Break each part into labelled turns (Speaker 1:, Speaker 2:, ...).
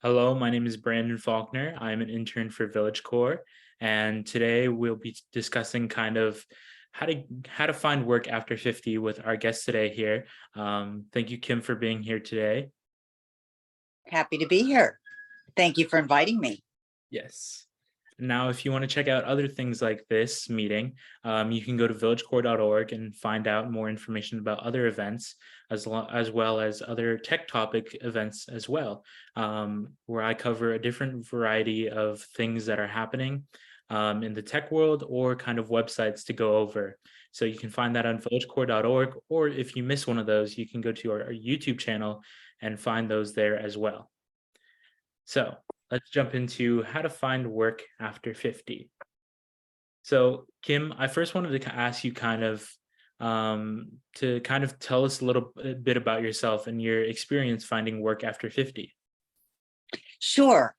Speaker 1: Hello, my name is Brandon Faulkner. I'm an intern for Village Core, and today we'll be discussing kind of how to find work after 50 with our guest today here. Thank you, Kim, for being here today.
Speaker 2: Happy to be here. Thank you for inviting me.
Speaker 1: Yes. Now, if you want to check out other things like this meeting, you can go to villagecore.org and find out more information about other events, as well as other tech topic events as well, where I cover a different variety of things that are happening in the tech world or kind of websites to go over. So you can find that on villagecore.org, or if you miss one of those, you can go to our YouTube channel and find those there as well. So let's jump into how to find work after 50. So, Kim, I first wanted to ask you to kind of tell us a little bit about yourself and your experience finding work after 50.
Speaker 2: Sure.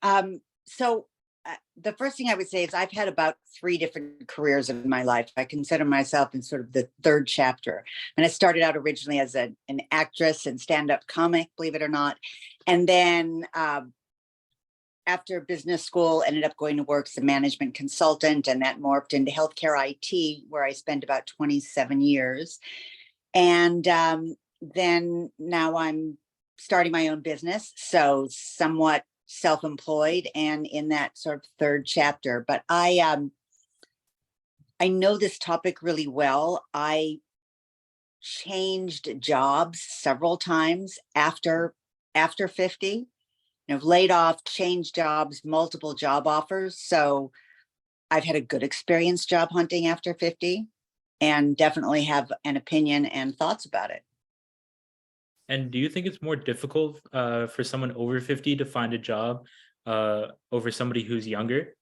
Speaker 2: The first thing I would say is I've had about 3 different careers in my life. I consider myself in sort of the third chapter. And I started out originally as an actress and stand-up comic, believe it or not. And then after business school, ended up going to work as a management consultant, and that morphed into healthcare IT, where I spent about 27 years. And then now I'm starting my own business, so somewhat self-employed and in that sort of third chapter. But I know this topic really well. I changed jobs several times after 50. Laid off, changed jobs, multiple job offers. So I've had a good experience job hunting after 50 and definitely have an opinion and thoughts about it.
Speaker 1: And do you think it's more difficult for someone over 50 to find a job over somebody who's younger?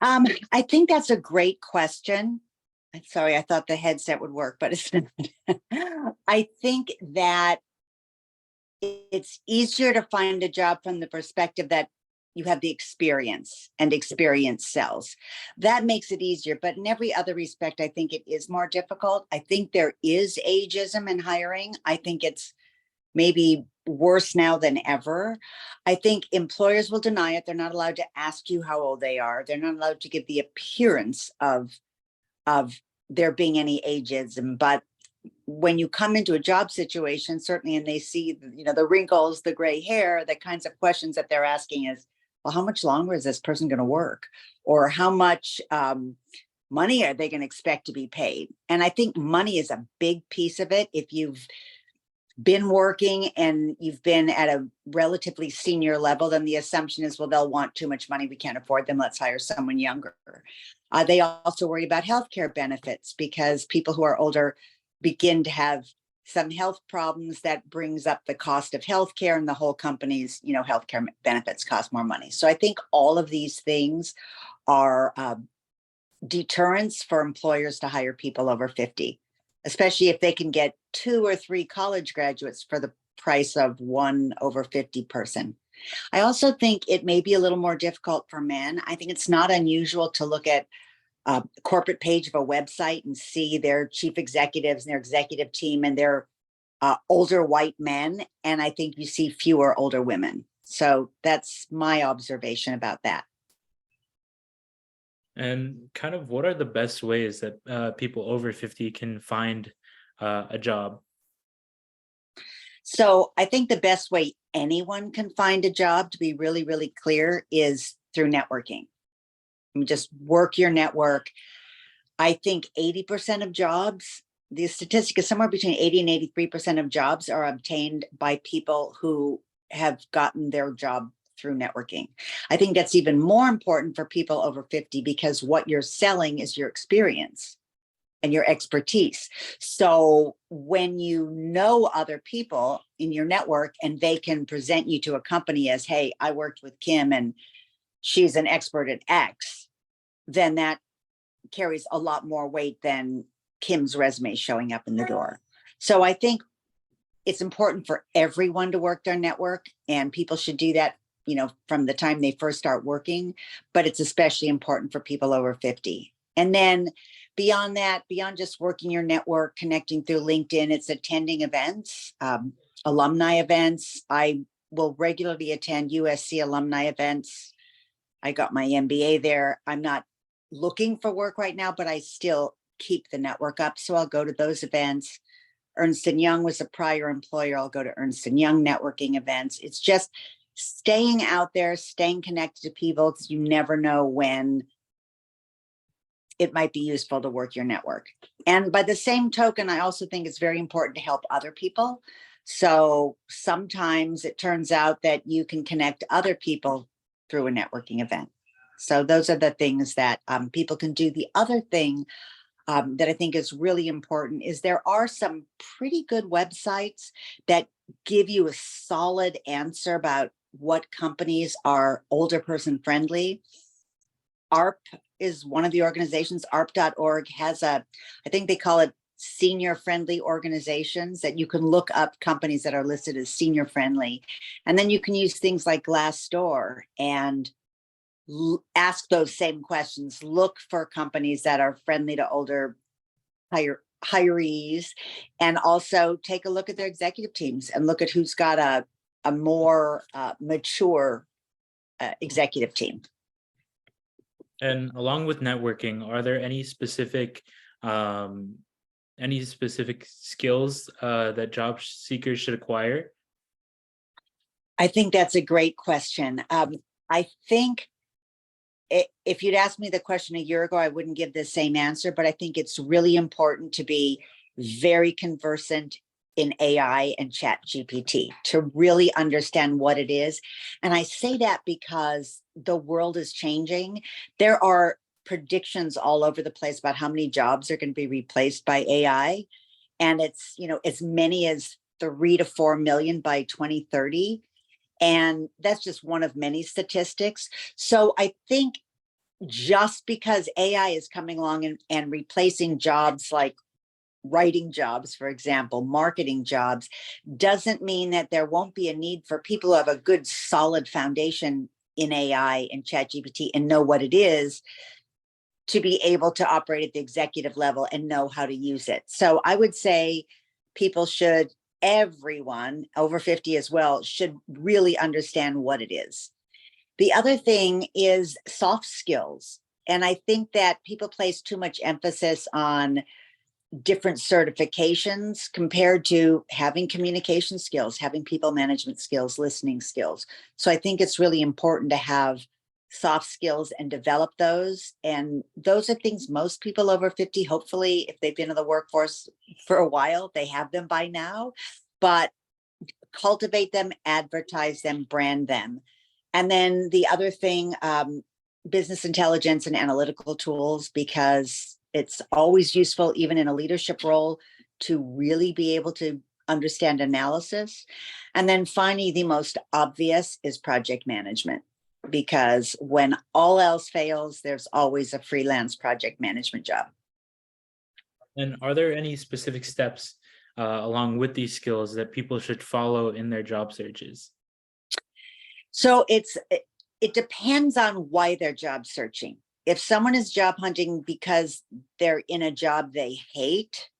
Speaker 2: I think that's a great question. I'm sorry, I thought the headset would work, but it's not. I think that it's easier to find a job from the perspective that you have the experience, and experience sells. That makes it easier, but in every other respect, I think it is more difficult. I think there is ageism in hiring. I think it's maybe worse now than ever. I think employers will deny it. They're not allowed to ask you how old they are. They're not allowed to give the appearance of there being any ageism, but when you come into a job situation, certainly, and they see, the wrinkles, the gray hair, the kinds of questions that they're asking is, well, how much longer is this person going to work? Or how much money are they going to expect to be paid? And I think money is a big piece of it. If you've been working and you've been at a relatively senior level, then the assumption is, well, they'll want too much money. We can't afford them. Let's hire someone younger. They also worry about healthcare benefits because people who are older begin to have some health problems that brings up the cost of healthcare, and the whole company's, healthcare benefits cost more money. So I think all of these things are deterrents for employers to hire people over 50, especially if they can get 2 or 3 college graduates for the price of one over 50 person. I also think it may be a little more difficult for men. I think it's not unusual to look at corporate page of a website and see their chief executives and their executive team and their older white men. And I think you see fewer older women. So that's my observation about that.
Speaker 1: And kind of what are the best ways that people over 50 can find a job?
Speaker 2: So I think the best way anyone can find a job, to be really, really clear, is through networking. Just work your network. I think 80% of jobs, the statistic is somewhere between 80 and 83% of jobs are obtained by people who have gotten their job through networking. I think that's even more important for people over 50 because what you're selling is your experience and your expertise. So when you know other people in your network and they can present you to a company as, hey, I worked with Kim and she's an expert at X, then that carries a lot more weight than Kim's resume showing up in the door. So I think it's important for everyone to work their network, and people should do that, from the time they first start working, but it's especially important for people over 50. And then beyond that, beyond just working your network, connecting through LinkedIn, it's attending events. alumni events. I will regularly attend USC alumni events. I got my MBA there. I'm not looking for work right now, but I still keep the network up. So I'll go to those events. Ernst & Young was a prior employer. I'll go to Ernst & Young networking events. It's just staying out there, staying connected to people, because you never know when it might be useful to work your network. And by the same token, I also think it's very important to help other people. So sometimes it turns out that you can connect other people through a networking event. So those are the things that people can do. The other thing that I think is really important is there are some pretty good websites that give you a solid answer about what companies are older person friendly. ARP is one of the organizations. ARP.org has I think they call it senior friendly organizations, that you can look up companies that are listed as senior friendly. And then you can use things like Glassdoor and ask those same questions. Look for companies that are friendly to older hirees, and also take a look at their executive teams and look at who's got a more mature executive team.
Speaker 1: And along with networking, are there any specific skills that job seekers should acquire?
Speaker 2: I think that's a great question. I think if you'd asked me the question a year ago, I wouldn't give the same answer, but I think it's really important to be very conversant in AI and Chat GPT to really understand what it is. And I say that because the world is changing. There are predictions all over the place about how many jobs are going to be replaced by AI. And it's, as many as 3 to 4 million by 2030. And that's just one of many statistics. So I think just because AI is coming along and replacing jobs like writing jobs, for example, marketing jobs, doesn't mean that there won't be a need for people who have a good solid foundation in AI and ChatGPT and know what it is, to be able to operate at the executive level and know how to use it. So I would say people should, everyone over 50 as well, should really understand what it is. The other thing is soft skills. And I think that people place too much emphasis on different certifications compared to having communication skills, having people management skills, listening skills. So I think it's really important to have soft skills and develop those. And those are things most people over 50, hopefully, if they've been in the workforce for a while, they have them by now. But cultivate them, advertise them, brand them. And then the other thing, business intelligence and analytical tools, because it's always useful, even in a leadership role, to really be able to understand analysis. And then finally, the most obvious is project management, because when all else fails, there's always a freelance project management job.
Speaker 1: And are there any specific steps along with these skills that people should follow in their job searches?
Speaker 2: So it depends on why they're job searching. If someone is job hunting because they're in a job they hate,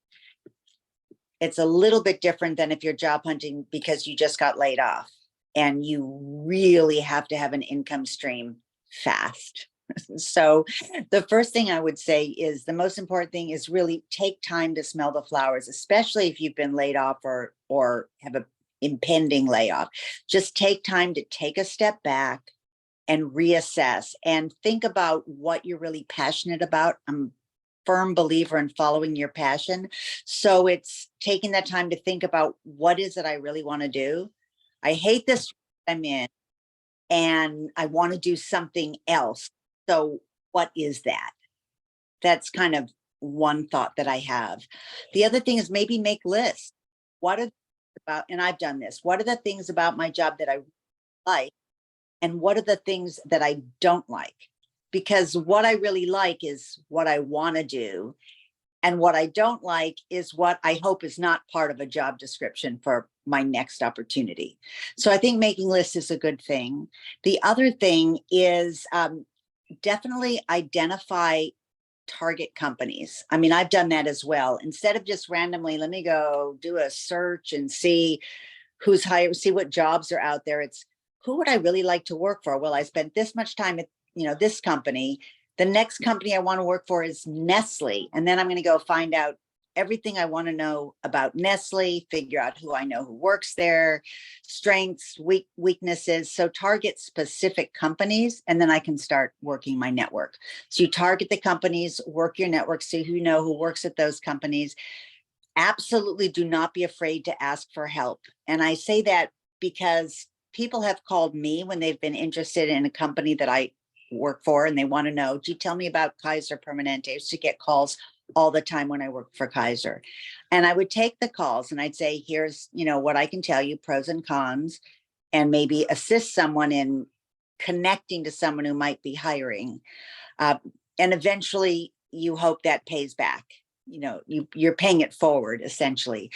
Speaker 2: it's a little bit different than if you're job hunting because you just got laid off and you really have to have an income stream fast. So the first thing I would say is the most important thing is really take time to smell the flowers, especially if you've been laid off or have an impending layoff. Just take time to take a step back and reassess and think about what you're really passionate about. I'm a firm believer in following your passion. So it's taking that time to think about, what is it I really want to do? I hate this I'm in and I want to do something else. So what is that? That's kind of one thought that I have. The other thing is maybe make lists. What are about, and I've done this, what are the things about my job that I like? And what are the things that I don't like? Because what I really like is what I want to do. And what I don't like is what I hope is not part of a job description for my next opportunity. So I think making lists is a good thing. The other thing is definitely identify target companies. I mean, I've done that as well. Instead of just randomly, let me go do a search and see who's hired, see what jobs are out there. It's who would I really like to work for? Well, I spent this much time at, this company. The next company I want to work for is Nestle. And then I'm going to go find out everything I want to know about Nestle, figure out who I know who works there, strengths, weaknesses. So target specific companies, and then I can start working my network. So you target the companies, work your network, see who you know who works at those companies. Absolutely do not be afraid to ask for help. And I say that because people have called me when they've been interested in a company that I work for, and they want to know, do you tell me about Kaiser Permanente? I used to get calls all the time when I worked for Kaiser. And I would take the calls and I'd say, here's, what I can tell you, pros and cons, and maybe assist someone in connecting to someone who might be hiring. And eventually you hope that pays back. You're paying it forward, essentially.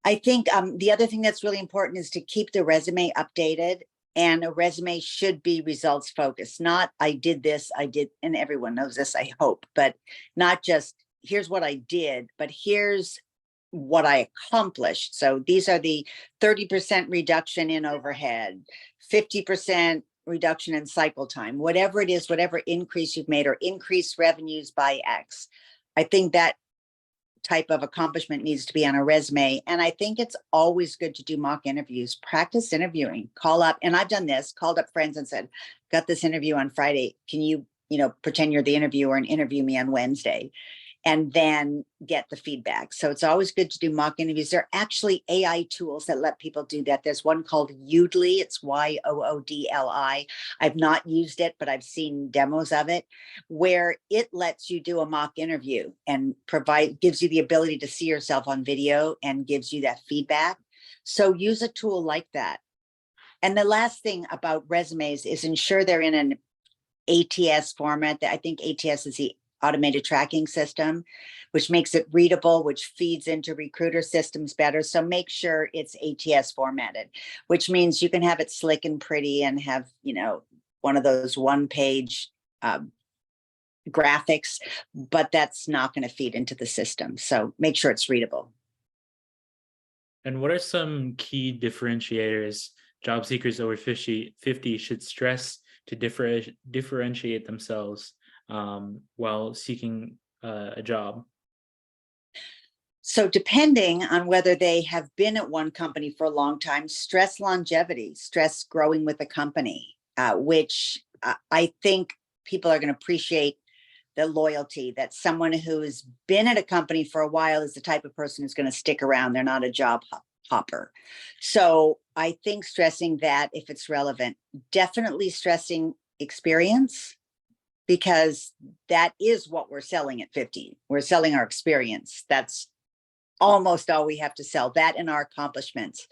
Speaker 2: I think the other thing that's really important is to keep the resume updated. And a resume should be results focused, not I did this, I did, and everyone knows this, I hope, but not just here's what I did, but here's what I accomplished. So these are the 30% reduction in overhead, 50% reduction in cycle time, whatever it is, whatever increase you've made, or increase revenues by X. I think that type of accomplishment needs to be on a resume. And I think it's always good to do mock interviews, practice interviewing, call up. And I've done this, called up friends and said, got this interview on Friday. Can you, pretend you're the interviewer and interview me on Wednesday? And then get the feedback. So it's always good to do mock interviews. There are actually AI tools that let people do that. There's one called Yoodli. It's Yoodli. I've not used it, but I've seen demos of it, where it lets you do a mock interview and gives you the ability to see yourself on video and gives you that feedback. So use a tool like that. And the last thing about resumes is ensure they're in an ATS format. I think ATS is the automated tracking system, which makes it readable, which feeds into recruiter systems better. So make sure it's ATS formatted, which means you can have it slick and pretty and have, one of those one-page graphics, but that's not going to feed into the system. So make sure it's readable.
Speaker 1: And what are some key differentiators job seekers over 50 should stress to differentiate themselves while seeking a job?
Speaker 2: So depending on whether they have been at one company for a long time, stress longevity, stress growing with the company, which I think people are going to appreciate the loyalty, that someone who's been at a company for a while is the type of person who's going to stick around. They're not a job hopper. So I think stressing that if it's relevant, definitely stressing experience, because that is what we're selling at 50. We're selling our experience. That's almost all we have to sell, that and our accomplishments.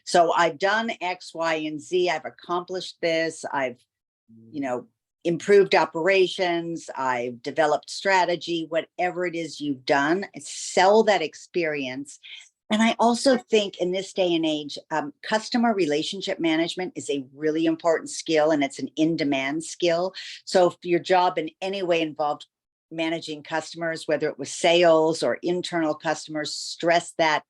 Speaker 2: So I've done X, Y, and Z. I've accomplished this. I've, improved operations. I've developed strategy, whatever it is you've done, sell that experience. And I also think in this day and age, customer relationship management is a really important skill, and it's an in-demand skill. So if your job in any way involved managing customers, whether it was sales or internal customers, stress that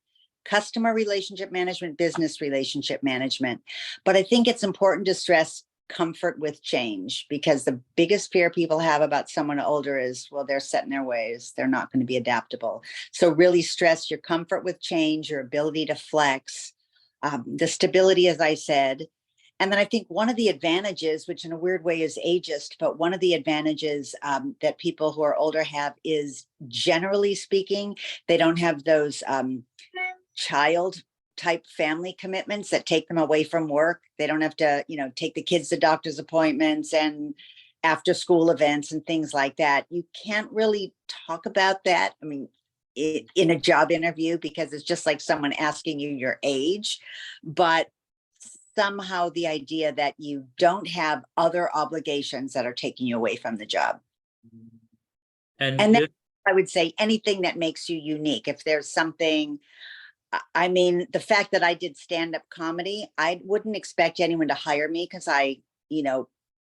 Speaker 2: customer relationship management, business relationship management. But I think it's important to stress comfort with change, because the biggest fear people have about someone older is, well, they're set in their ways. They're not going to be adaptable. So really stress your comfort with change, your ability to flex, the stability, as I said. And then I think one of the advantages, which in a weird way is ageist, but one of the advantages that people who are older have is, generally speaking, they don't have those child type family commitments that take them away from work. They don't have to, take the kids to doctor's appointments and after school events and things like that. You can't really talk about that. I mean, in a job interview, because it's just like someone asking you your age, but somehow the idea that you don't have other obligations that are taking you away from the job. And then I would say anything that makes you unique. If there's something, I mean, the fact that I did stand-up comedy, I wouldn't expect anyone to hire me because I,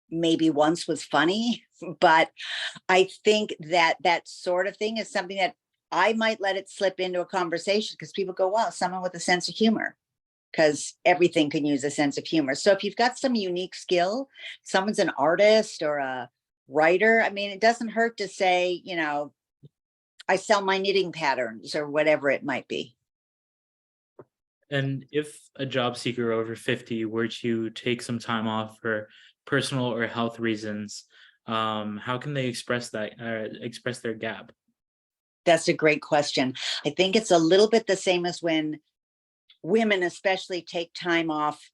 Speaker 2: maybe once was funny, but I think that that sort of thing is something that I might let it slip into a conversation, because people go, wow, someone with a sense of humor. because everything can use a sense of humor. So if you've got some unique skill, someone's an artist or a writer, I mean, it doesn't hurt to say, you know, I sell my knitting patterns or whatever it might be.
Speaker 1: And if a job seeker over 50 were to take some time off for personal or health reasons, how can they express that, express their gap?
Speaker 2: That's a great question. I think it's a little bit the same as when women especially take time off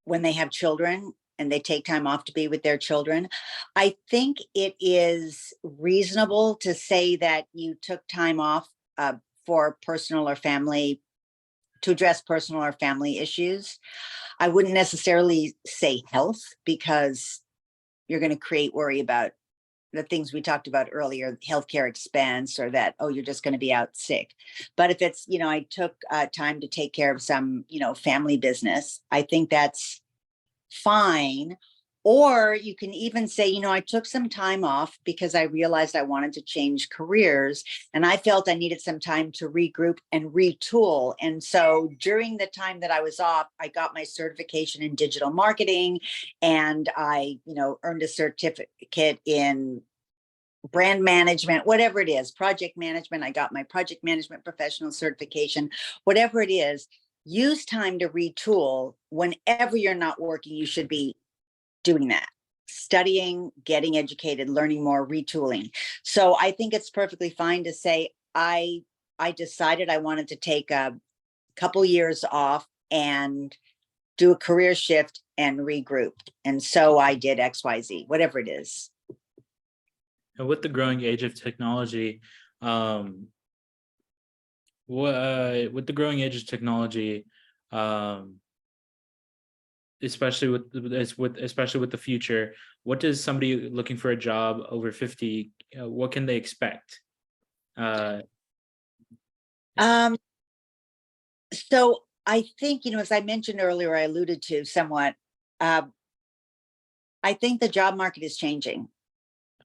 Speaker 2: when they have children and they take time off to be with their children. I think it is reasonable to say that you took time off for personal or family, to address personal or family issues. I wouldn't necessarily say health, because you're going to create worry about the things we talked about earlier, healthcare expense, or that, oh, you're just going to be out sick. But if it's, you know, I took time to take care of some, you know, family business, I think that's fine. Or you can even say, you know, I took some time off because I realized I wanted to change careers and I felt I needed some time to regroup and retool. And so during the time that I was off, I got my certification in digital marketing, and I, you know, earned a certificate in brand management, whatever it is, project management. I got my project management professional certification, whatever it is. Use time to retool. Whenever you're not working, you should be doing that, studying, getting educated, learning more, retooling. So I think it's perfectly fine to say, I decided I wanted to take a couple years off and do a career shift and regroup. And so I did XYZ, whatever it is.
Speaker 1: And with the growing age of technology, um, with the growing age of technology, um, especially with the future, what does somebody looking for a job over 50, what can they expect? Uh,
Speaker 2: Um, so I think, you know, as I mentioned earlier, I alluded to somewhat, uh, I think the job market is changing.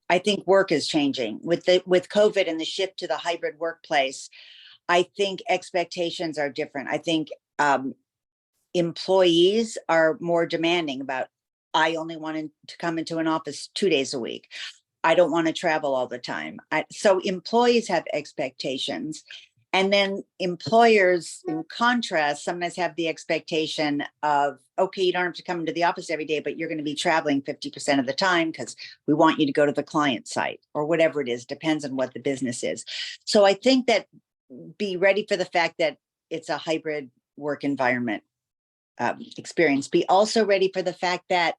Speaker 2: I think work is changing with COVID and the shift to the hybrid workplace. I think expectations are different. I think employees are more demanding about, I only wanted to come into an office 2 days a week. I don't want to travel all the time. So employees have expectations. And then employers, in contrast, sometimes have the expectation of, okay, you don't have to come into the office every day, but you're going to be traveling 50% of the time because we want you to go to the client site or whatever it is, depends on what the business is. So I think that be ready for the fact that it's a hybrid work environment experience. Be also ready for the fact that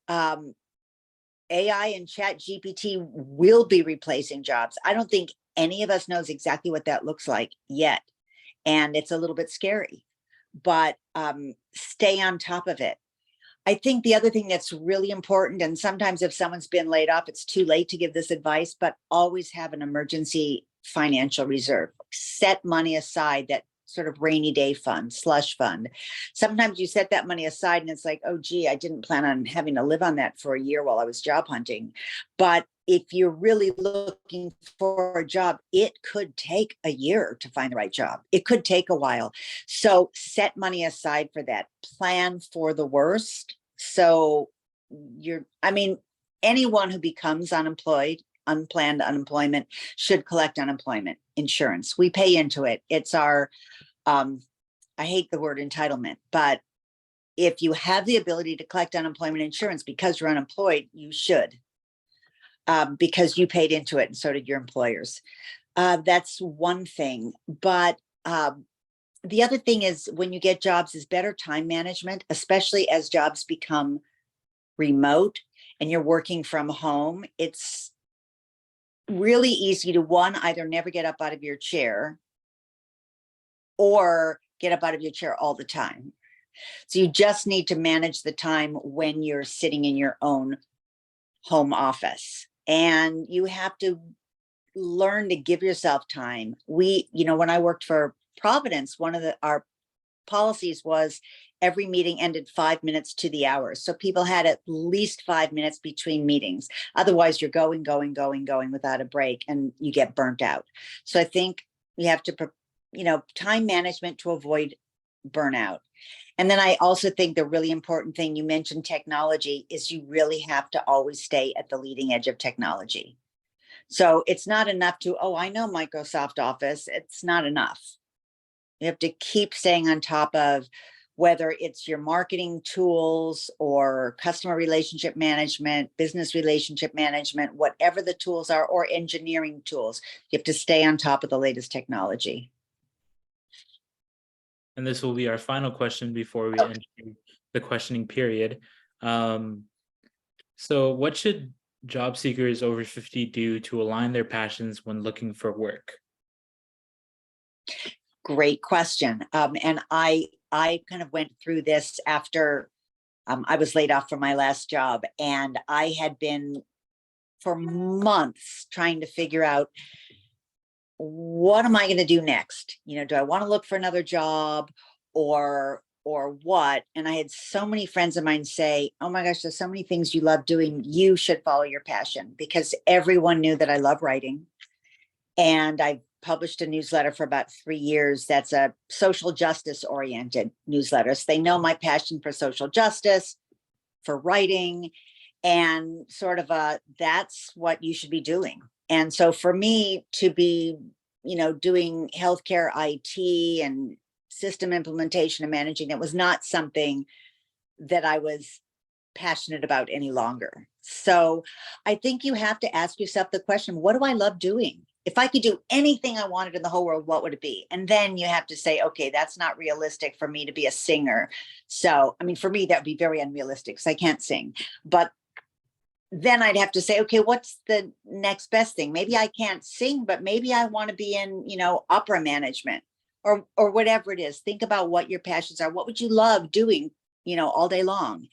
Speaker 2: AI and Chat GPT will be replacing jobs. I don't think any of us knows exactly what that looks like yet. And it's a little bit scary, but stay on top of it. I think the other thing that's really important, and sometimes if someone's been laid off, it's too late to give this advice, but always have an emergency financial reserve. Set money aside, that sort of rainy day fund, slush fund. Sometimes you set that money aside and it's like, oh, gee, I didn't plan on having to live on that for a year while I was job hunting. But if you're really looking for a job, it could take a year to find the right job. It could take a while. So set money aside for that. Plan for the worst. So I mean, anyone who becomes unemployed, unplanned unemployment, should collect unemployment insurance. We pay into it. It's our, I hate the word entitlement, but if you have the ability to collect unemployment insurance because you're unemployed, you should, because you paid into it and so did your employers. That's one thing. But the other thing is, when you get jobs, is better time management, especially as jobs become remote and you're working from home. It's really easy to, one, either never get up out of your chair or get up out of your chair all the time. So you just need to manage the time when you're sitting in your own home office, and you have to learn to give yourself time. You know, when I worked for Providence, one of our policies was every meeting ended 5 minutes to the hour. So people had at least 5 minutes between meetings. Otherwise, you're going without a break and you get burnt out. So I think you have to, you know, time management to avoid burnout. And then I also think the really important thing, you mentioned technology, is you really have to always stay at the leading edge of technology. So it's not enough to, oh, I know Microsoft Office. It's not enough. You have to keep staying on top of whether it's your marketing tools or customer relationship management, business relationship management, whatever the tools are, or engineering tools. You have to stay on top of the latest technology.
Speaker 1: And this will be our final question before we enter the questioning period. So what should job seekers over 50 do to align their passions when looking for work?
Speaker 2: Great question. And I kind of went through this after I was laid off from my last job, and I had been for months trying to figure out, what am I going to do next? You know, do I want to look for another job or what? And I had so many friends of mine say, oh my gosh, there's so many things you love doing. You should follow your passion, because everyone knew that I love writing. And I published a newsletter for about 3 years that's a social justice oriented newsletter. So they know my passion for social justice, for writing, and sort of that's what you should be doing. And so for me to be, you know, doing healthcare IT and system implementation and managing, it was not something that I was passionate about any longer. So I think you have to ask yourself the question, what do I love doing? If I could do anything I wanted in the whole world, what would it be? And then you have to say, okay, that's not realistic for me to be a singer. So, I mean, for me, that would be very unrealistic because I can't sing. But then I'd have to say, okay, what's the next best thing? Maybe I can't sing, but maybe I want to be in, you know, opera management or whatever it is. Think about what your passions are. What would you love doing, you know, all day long?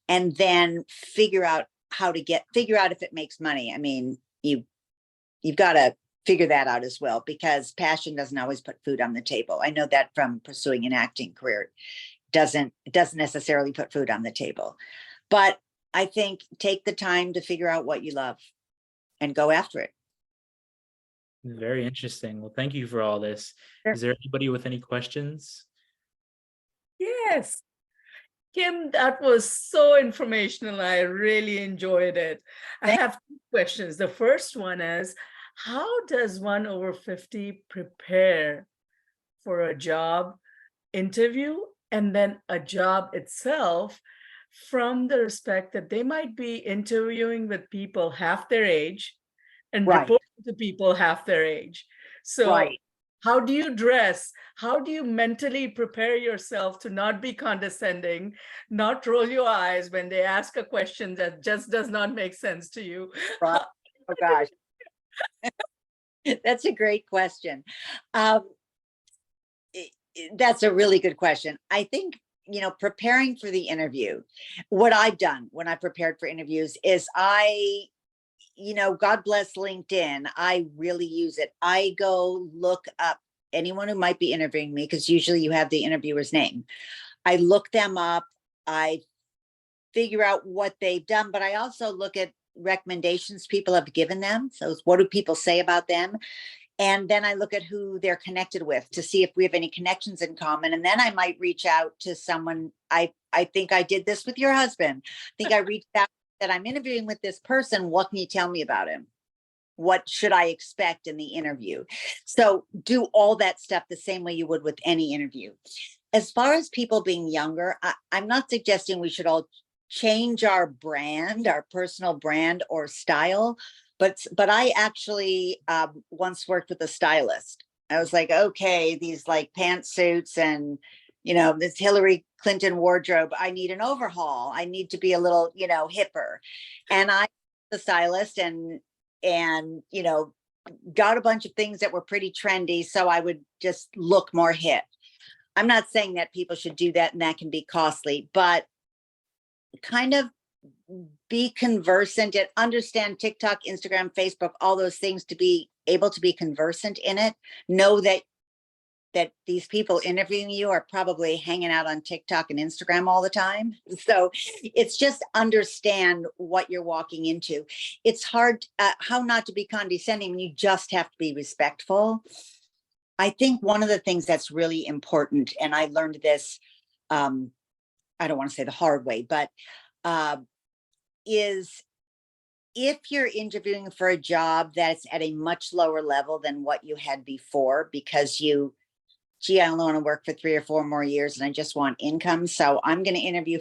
Speaker 2: And then figure out if it makes money. I mean, you've got to figure that out as well, because passion doesn't always put food on the table. I know that from pursuing an acting career. It doesn't necessarily put food on the table. But I think take the time to figure out what you love and go after it.
Speaker 1: Very interesting. Well, thank you for all this.
Speaker 2: Sure.
Speaker 1: Is there anybody with any questions?
Speaker 3: Yes. Kim, that was so informational. I really enjoyed it. I have 2 questions. The first one is, how does one over 50 prepare for a job interview and then a job itself, from the respect that they might be interviewing with people half their age and
Speaker 2: Right.
Speaker 3: reporting to people half their age? So
Speaker 2: Right.
Speaker 3: how do you dress? How do you mentally prepare yourself to not be condescending, not roll your eyes when they ask a question that just does not make sense to you?
Speaker 2: Right. Oh gosh. That's a great question. That's a really good question. I think, you know, preparing for the interview, what I've done when I prepared for interviews is you know, God bless LinkedIn. I really use it. I go look up anyone who might be interviewing me, because usually you have the interviewer's name. I look them up. I figure out what they've done, but I also look at recommendations people have given them. So what do people say about them? And then I look at who they're connected with to see if we have any connections in common. And then I might reach out to someone. I think I did this with your husband. I think I reached out that I'm interviewing with this person. What can you tell me about him? What should I expect in the interview? So do all that stuff the same way you would with any interview. As far as people being younger, I'm not suggesting we should all change our brand, our personal brand or style. But I actually once worked with a stylist. I was like, okay, these like pantsuits and, you know, this Hillary Clinton wardrobe, I need an overhaul. I need to be a little, you know, hipper. And I, the stylist, and, you know, got a bunch of things that were pretty trendy. So I would just look more hip. I'm not saying that people should do that and that can be costly, but kind of be conversant and understand TikTok, Instagram, Facebook, all those things, to be able to be conversant in it. Know that these people interviewing you are probably hanging out on TikTok and Instagram all the time. So it's just understand what you're walking into. It's hard how not to be condescending when you just have to be respectful. I think one of the things that's really important, and I learned this, I don't want to say the hard way, but is if you're interviewing for a job that's at a much lower level than what you had before, because gee, I only want to work for 3 or 4 more years and I just want income. So I'm going to interview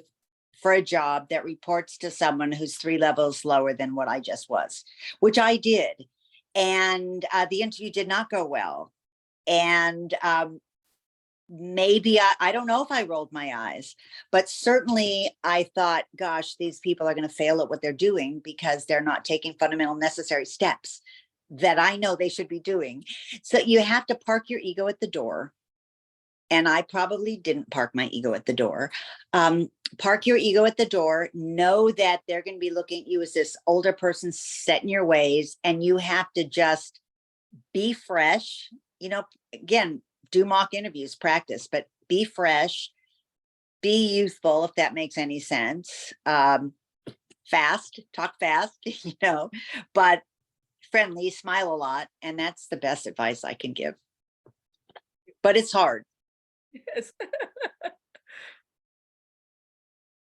Speaker 2: for a job that reports to someone who's 3 levels lower than what I just was, which I did. And the interview did not go well. And maybe I don't know if I rolled my eyes, but certainly I thought, gosh, these people are going to fail at what they're doing because they're not taking fundamental necessary steps that I know they should be doing. So you have to park your ego at the door. And I probably didn't park my ego at the door. Park your ego at the door. Know that they're going to be looking at you as this older person set in your ways, and you have to just be fresh. You know, again, do mock interviews, practice, but be fresh, be youthful, if that makes any sense. Fast, talk fast, you know, but friendly, smile a lot. And that's the best advice I can give. But it's hard.
Speaker 3: Yes.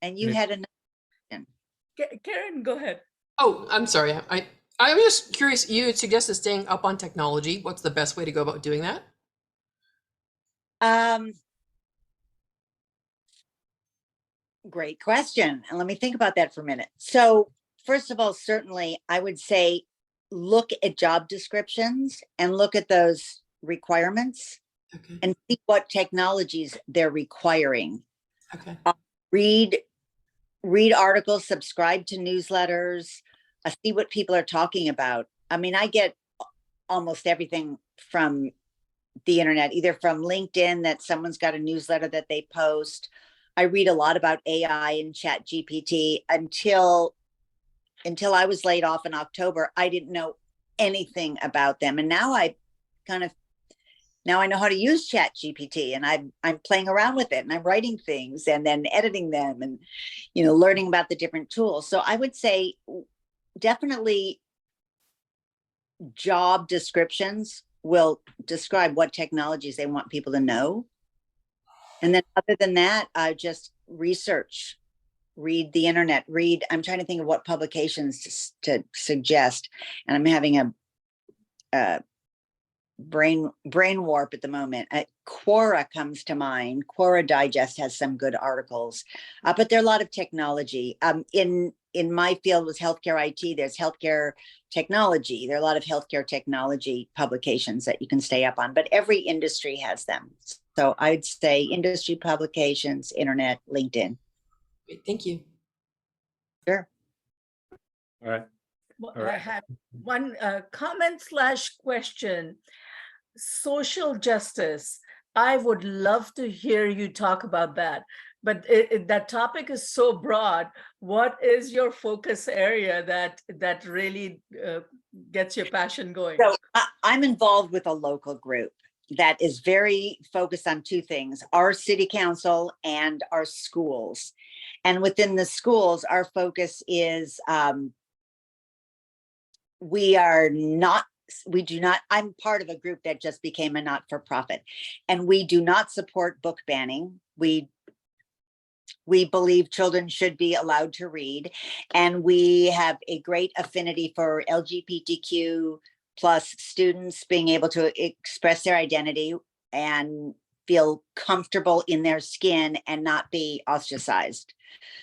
Speaker 2: And you had another.
Speaker 3: Karen, go ahead.
Speaker 4: Oh, I'm sorry. I'm just curious. You had suggested staying up on technology. What's the best way to go about doing that?
Speaker 2: Great question. And let me think about that for a minute. So, first of all, certainly I would say look at job descriptions and look at those requirements
Speaker 4: Okay.
Speaker 2: and see what technologies they're requiring.
Speaker 4: Okay.
Speaker 2: Read articles, subscribe to newsletters, see what people are talking about. I mean, I get almost everything from the internet, either from LinkedIn, that someone's got a newsletter that they post. I read a lot about AI and Chat GPT. Until I was laid off in October, I didn't know anything about them. And now I know how to use Chat GPT, and I'm playing around with it, and I'm writing things and then editing them, and learning about the different tools. So I would say definitely job descriptions will describe what technologies they want people to know. And then other than that, just research, read the internet, I'm trying to think of what publications to suggest. And I'm having a brain warp at the moment. Quora comes to mind. Quora Digest has some good articles, but there are a lot of technology. In my field with healthcare IT, there's healthcare technology. There are a lot of healthcare technology publications that you can stay up on, but every industry has them. So I'd say industry publications, internet, LinkedIn.
Speaker 4: Great. Thank you.
Speaker 2: Sure.
Speaker 1: All right.
Speaker 3: I have one comment/question. Social justice. I would love to hear you talk about that, but that topic is so broad. What is your focus area that really gets your passion going?
Speaker 2: So I'm involved with a local group that is very focused on 2 things: our city council and our schools. And within the schools, our focus is I'm part of a group that just became a not-for-profit, and we do not support book banning. We believe children should be allowed to read, and we have a great affinity for LGBTQ plus students being able to express their identity and feel comfortable in their skin and not be ostracized.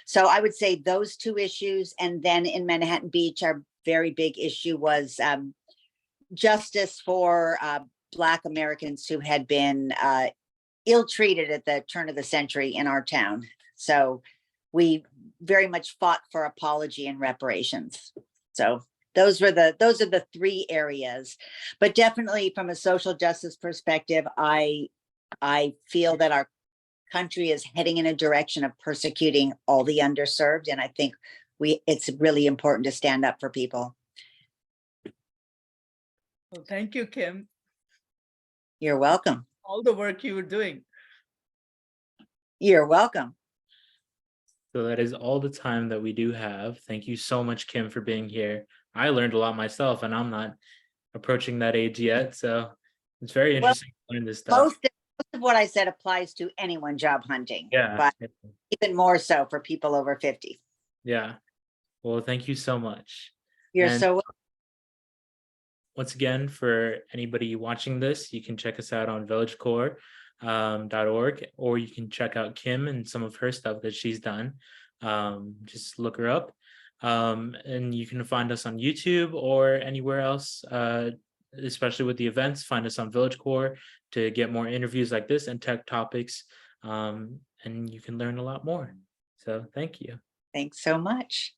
Speaker 2: So I would say those 2 issues. And then in Manhattan Beach, our very big issue was justice for Black Americans who had been ill-treated at the turn of the century in our town. So we very much fought for apology and reparations. So those are the 3 areas. But definitely from a social justice perspective, I feel that our country is heading in a direction of persecuting all the underserved. And I think it's really important to stand up for people.
Speaker 3: Well, thank you, Kim.
Speaker 2: You're welcome.
Speaker 3: All the work you were doing.
Speaker 2: You're welcome.
Speaker 1: So that is all the time that we do have. Thank you so much, Kim, for being here. I learned a lot myself, and I'm not approaching that age yet. So It's very
Speaker 2: Well,
Speaker 1: interesting to learn this stuff.
Speaker 2: most of what I said applies to anyone job hunting,
Speaker 1: Yeah.
Speaker 2: but even more so for people over 50.
Speaker 1: Yeah. Well, thank you so much.
Speaker 2: You're
Speaker 1: And
Speaker 2: so
Speaker 1: once again, for anybody watching this, you can check us out on villagecore.org, or you can check out Kim and some of her stuff that she's done. Just look her up. And you can find us on YouTube or anywhere else, especially with the events. Find us on Village Core to get more interviews like this and tech topics. And you can learn a lot more. So thank you.
Speaker 2: Thanks so much.